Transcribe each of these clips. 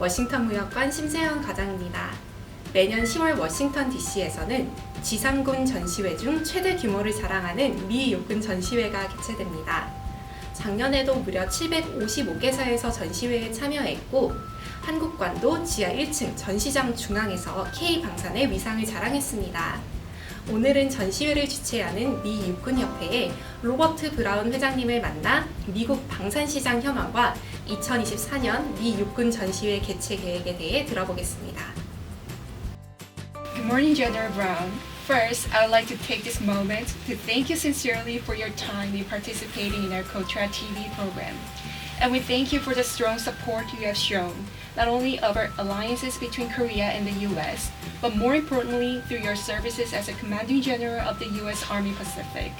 워싱턴무역관 심세현 과장입니다. 매년 10월 워싱턴 DC에서는 지상군 전시회 중 최대 규모를 자랑하는 미 육군 전시회가 개최됩니다. 작년에도 무려 755개사에서 전시회에 참여했고 한국관도 지하 1층 전시장 중앙에서 K방산의 위상을 자랑했습니다. 오늘은 전시회를 주최하는 미 육군협회의 로버트 브라운 회장님을 만나 미국 방산시장 현황과 2024년 미 육군전시회 개최계획에 대해 들어보겠습니다. Good morning, General Brown. First, I would like to take this moment to thank you sincerely for your time in participating in our KOTRA TV program. And we thank you for the strong support you have shown, not only of our alliances between Korea and the U.S., but more importantly, through your services as a Commanding General of the U.S. Army Pacific.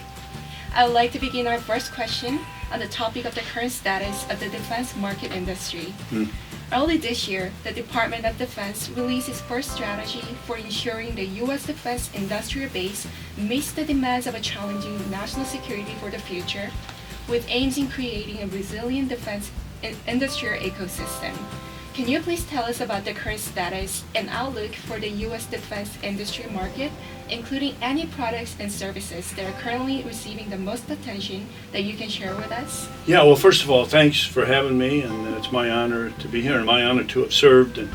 I would like to begin our first question on the topic of the current status of the defense market industry. Early this year, the Department of Defense released its first strategy for ensuring the U.S. defense industrial base meets the demands of a challenging national security for the future, with aims in creating a resilient defense industrial ecosystem. Can you please tell us about the current status and outlook for the U.S. defense industry market, including any products and services that are currently receiving the most attention that you can share with us? Yeah, well, first of all, thanks for having me, and it's my honor to be here and my honor to have served, and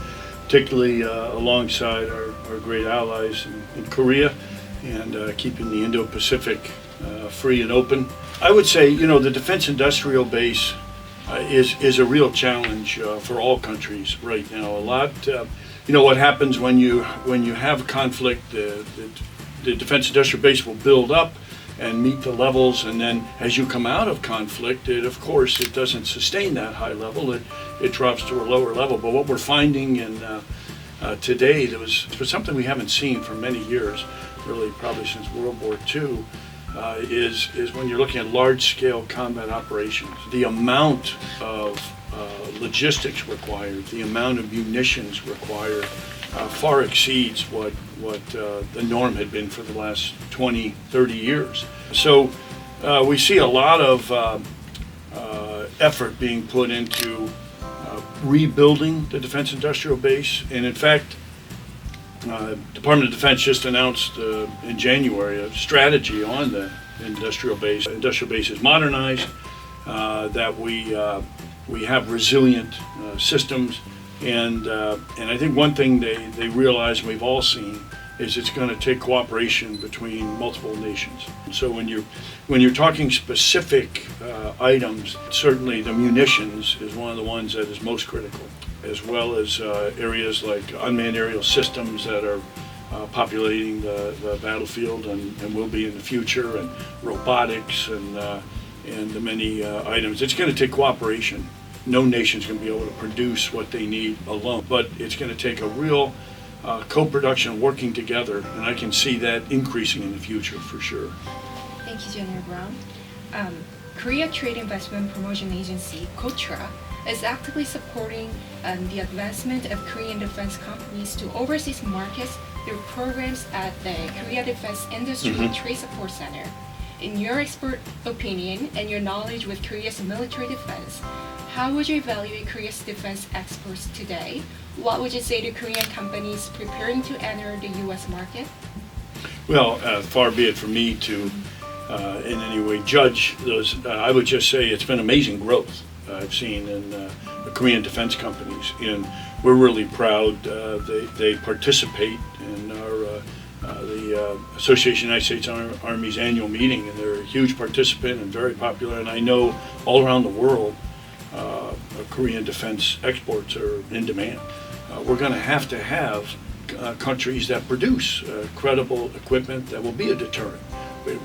particularly alongside our great allies in Korea and keeping the Indo-Pacific free and open. I would say, the defense industrial base is a real challenge for all countries right now. A lot, what happens when you have conflict, the defense industrial base will build up and meet the levels, and then as you come out of conflict, it doesn't sustain that high level. It drops to a lower level. But what we're finding today, there was something we haven't seen for many years, really probably since World War II. Is when you're looking at large-scale combat operations, the amount of logistics required, the amount of munitions required far exceeds what the norm had been for the last 20, 30 years. So we see a lot of effort being put into rebuilding the defense industrial base, and in fact, Department of Defense just announced in January a strategy on the industrial base. Industrial base is modernized, that we have resilient systems, and I think one thing they realize, and we've all seen, is it's going to take cooperation between multiple nations. So when you're talking specific items, certainly the munitions is one of the ones that is most critical, as well as areas like unmanned aerial systems that are populating the battlefield and will be in the future, and robotics and the many items. It's going to take cooperation. No nation's going to be able to produce what they need alone, but it's going to take a real co-production working together, and I can see that increasing in the future for sure. Thank you, General Brown. Korea Trade Investment Promotion Agency, KOTRA, is actively supporting the advancement of Korean defense companies to overseas markets through programs at the Korea Defense Industry Trade Support Center. In your expert opinion and your knowledge with Korea's military defense, how would you evaluate Korea's defense exports today? What would you say to Korean companies preparing to enter the U.S. market? Well, far be it from me to in any way judge those. I would just say it's been amazing growth I've seen in the Korean defense companies, and we're really proud they participate in the Association of United States Army's annual meeting, and they're a huge participant and very popular, and I know all around the world Korean defense exports are in demand. We're going to have countries that produce credible equipment that will be a deterrent.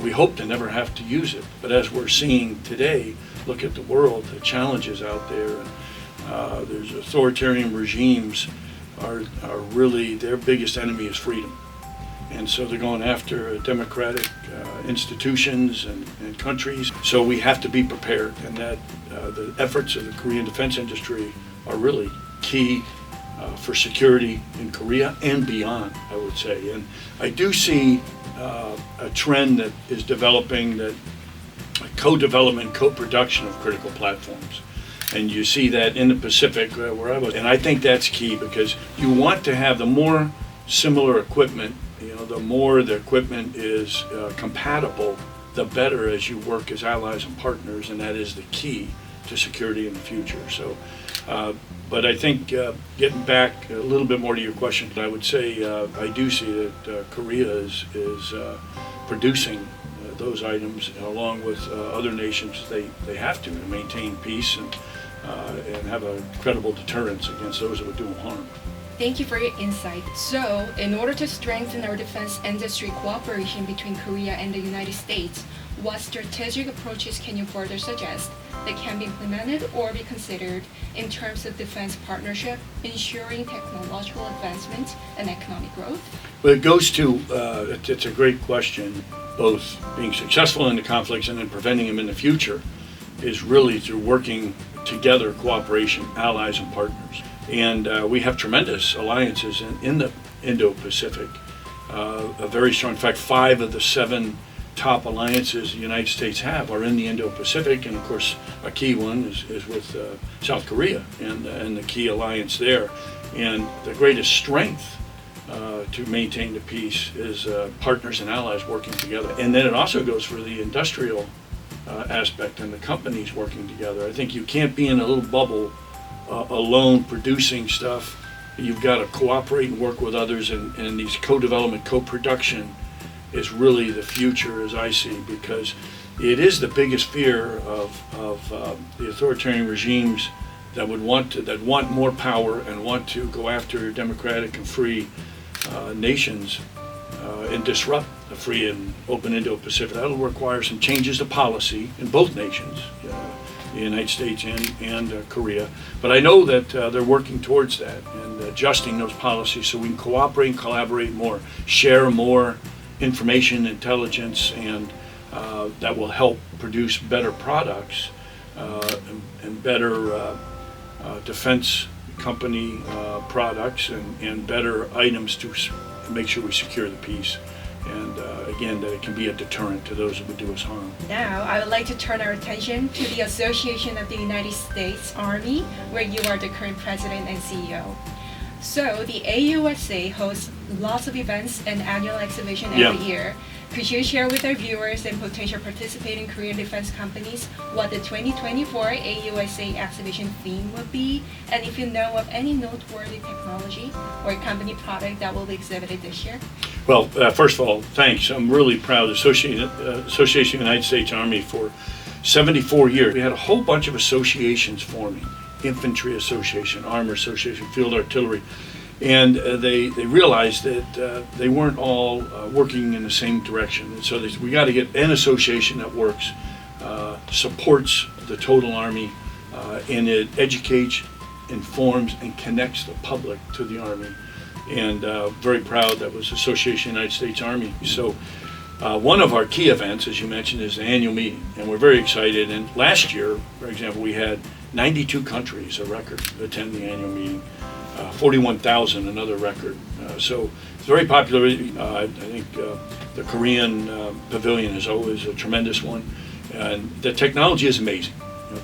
We hope to never have to use it, but as we're seeing today, look at the world, the challenges out there. There's authoritarian regimes are really, their biggest enemy is freedom. And so they're going after democratic institutions and countries. So we have to be prepared, and that the efforts of the Korean defense industry are really key for security in Korea and beyond, I would say. And I do see a trend that is developing, that co-development, co-production of critical platforms. And you see that in the Pacific where I was. And I think that's key because you want to have the more similar equipment, the more the equipment is compatible, the better as you work as allies and partners, and that is the key to security in the future. So, but I think getting back a little bit more to your question, I would say I do see that Korea is producing those items along with other nations. They have to maintain peace and have a credible deterrence against those that would do them harm. Thank you for your insight. So, in order to strengthen our defense industry cooperation between Korea and the United States, what strategic approaches can you further suggest that can be implemented or be considered in terms of defense partnership, ensuring technological advancement and economic growth? Well, it goes to, it's a great question, both being successful in the conflicts and then preventing them in the future is really through working together, cooperation, allies and partners. And we have tremendous alliances in the Indo-Pacific, a very strong, in fact, 5 of the 7 top alliances the United States have are in the Indo-Pacific, and of course a key one is with South Korea and the key alliance there. And the greatest strength to maintain the peace is partners and allies working together. And then it also goes for the industrial aspect and the companies working together. I think you can't be in a little bubble alone producing stuff. You've got to cooperate and work with others, and these co-development, co-production is really the future as I see, because it is the biggest fear of the authoritarian regimes that want more power and want to go after democratic and free nations and disrupt the free and open Indo-Pacific. That'll require some changes to policy in both nations, the United States and Korea. But I know that they're working towards that and adjusting those policies so we can cooperate and collaborate more, share more information, intelligence, and that will help produce better products and better defense company products and better items to make sure we secure the peace. And again, that it can be a deterrent to those that would do us harm. Now, I would like to turn our attention to the Association of the United States Army, where you are the current president and CEO. So, the AUSA hosts lots of events and annual exhibition every year. Could you share with our viewers and potential participating Korean defense companies what the 2024 AUSA exhibition theme would be, and if you know of any noteworthy technology or company product that will be exhibited this year? Well, first of all, thanks. I'm really proud of the Association of the United States Army for 74 years. We had a whole bunch of associations forming. Infantry Association, Armor Association, Field Artillery. And they realized that they weren't all working in the same direction. And so we got to get an association that works, supports the total Army, and it educates, informs, and connects the public to the Army. And very proud that was Association of the United States Army. So one of our key events, as you mentioned, is the annual meeting. And we're very excited. And last year, for example, we had 92 countries, a record, attend the annual meeting. 41,000, another record. So it's very popular. I think the Korean pavilion is always a tremendous one. And the technology is amazing.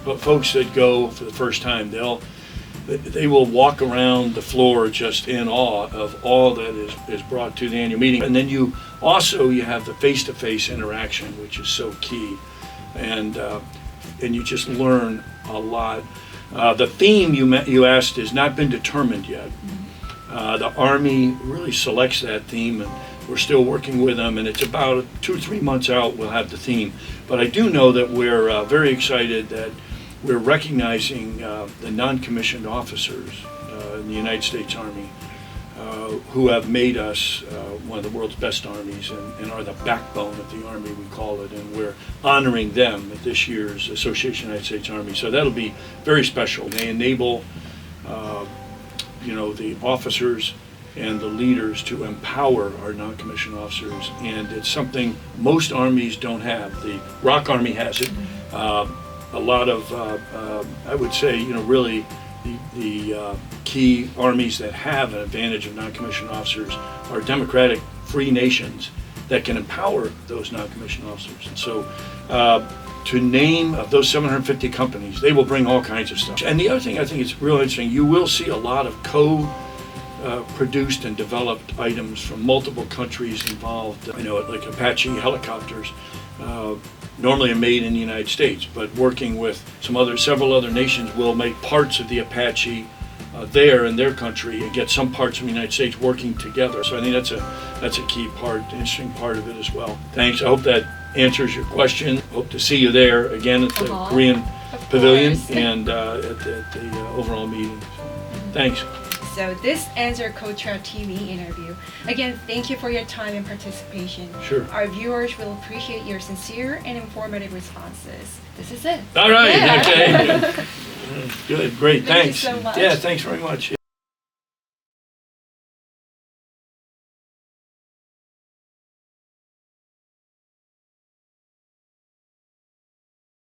But folks that go for the first time, they will walk around the floor just in awe of all that is brought to the annual meeting. And then you have the face-to-face interaction, which is so key. And you just learn a lot. The theme you asked has not been determined yet. The Army really selects that theme, and we're still working with them, and it's about 2 or 3 months out we'll have the theme. But I do know that we're very excited that we're recognizing the non-commissioned officers in the United States Army who have made us one of the world's best armies and are the backbone of the Army, we call it, and we're honoring them at this year's Association of the United States Army. So that'll be very special. They enable the officers and the leaders to empower our non-commissioned officers, and it's something most armies don't have. The ROK Army has it. A lot of, I would say, really the key armies that have an advantage of non-commissioned officers are democratic, free nations that can empower those non-commissioned officers. And so to name of those 750 companies, they will bring all kinds of stuff. And the other thing I think is real interesting, you will see a lot of produced and developed items from multiple countries involved. Like Apache helicopters, normally are made in the United States, but working with several other nations will make parts of the Apache there in their country and get some parts from the United States working together. So I think that's a key part, interesting part of it as well. Thanks. I hope that answers your question. Hope to see you there again at the Korean Pavilion and at the overall meeting. Thanks. So this ends our KOTRA TV interview. Again, thank you for your time and participation. Sure. Our viewers will appreciate your sincere and informative responses. This is it. All right. Yeah. Okay. Good. Great. Thank you Thanks. so much. Yeah. Thanks very much.